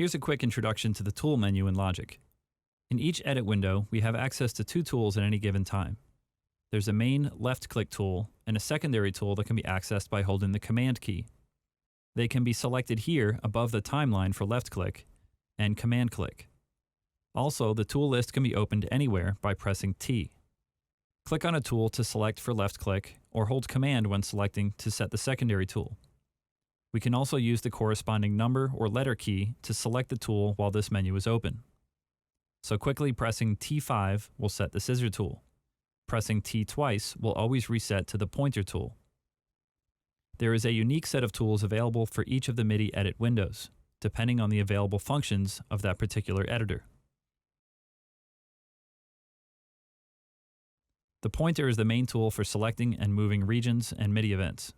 Here's a quick introduction to the tool menu in Logic. In each edit window, we have access to two tools at any given time. There's a main left-click tool and a secondary tool that can be accessed by holding the Command key. They can be selected here above the timeline for left-click and Command-click. Also, the tool list can be opened anywhere by pressing T. Click on a tool to select for left-click or hold Command when selecting to set the secondary tool. We can also use the corresponding number or letter key to select the tool while this menu is open. So quickly pressing T5 will set the scissor tool. Pressing T twice will always reset to the pointer tool. There is a unique set of tools available for each of the MIDI edit windows, depending on the available functions of that particular editor. The pointer is the main tool for selecting and moving regions and MIDI events.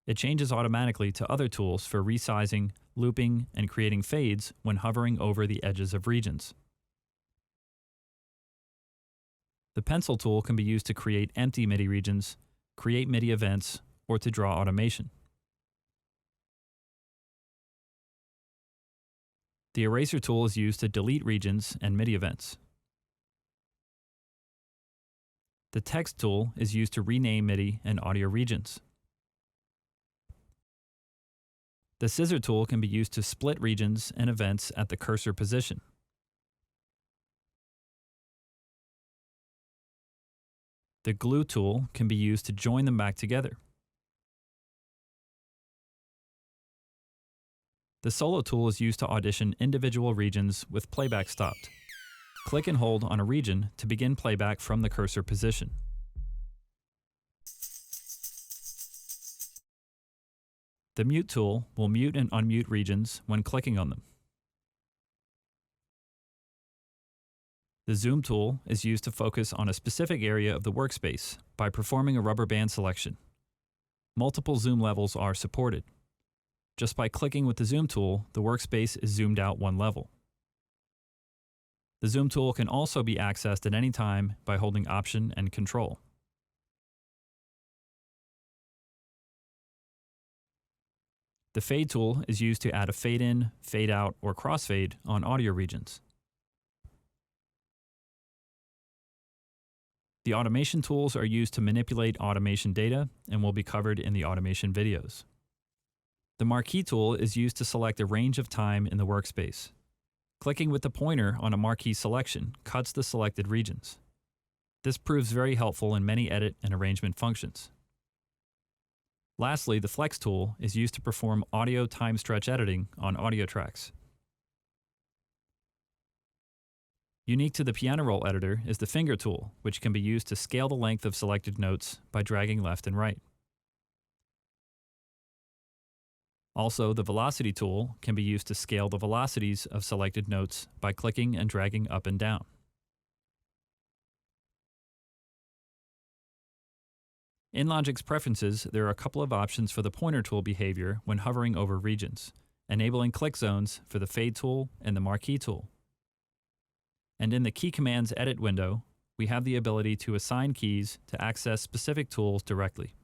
It changes automatically to other tools for resizing, looping, and creating fades when hovering over the edges of regions. The pencil tool can be used to create empty MIDI regions, create MIDI events, or to draw automation. The eraser tool is used to delete regions and MIDI events. The text tool is used to rename MIDI and audio regions. The scissor tool can be used to split regions and events at the cursor position. The glue tool can be used to join them back together. The solo tool is used to audition individual regions with playback stopped. Click and hold on a region to begin playback from the cursor position. The mute tool will mute and unmute regions when clicking on them. The zoom tool is used to focus on a specific area of the workspace by performing a rubber band selection. Multiple zoom levels are supported. Just by clicking with the zoom tool, the workspace is zoomed out one level. The zoom tool can also be accessed at any time by holding Option and Control. The fade tool is used to add a fade in, fade out, or crossfade on audio regions. The automation tools are used to manipulate automation data and will be covered in the automation videos. The marquee tool is used to select a range of time in the workspace. Clicking with the pointer on a marquee selection cuts the selected regions. This proves very helpful in many edit and arrangement functions. Lastly, the flex tool is used to perform audio time stretch editing on audio tracks. Unique to the piano roll editor is the finger tool, which can be used to scale the length of selected notes by dragging left and right. Also, the velocity tool can be used to scale the velocities of selected notes by clicking and dragging up and down. In Logic's preferences, there are a couple of options for the pointer tool behavior when hovering over regions, enabling click zones for the fade tool and the marquee tool. And in the Key Commands edit window, we have the ability to assign keys to access specific tools directly.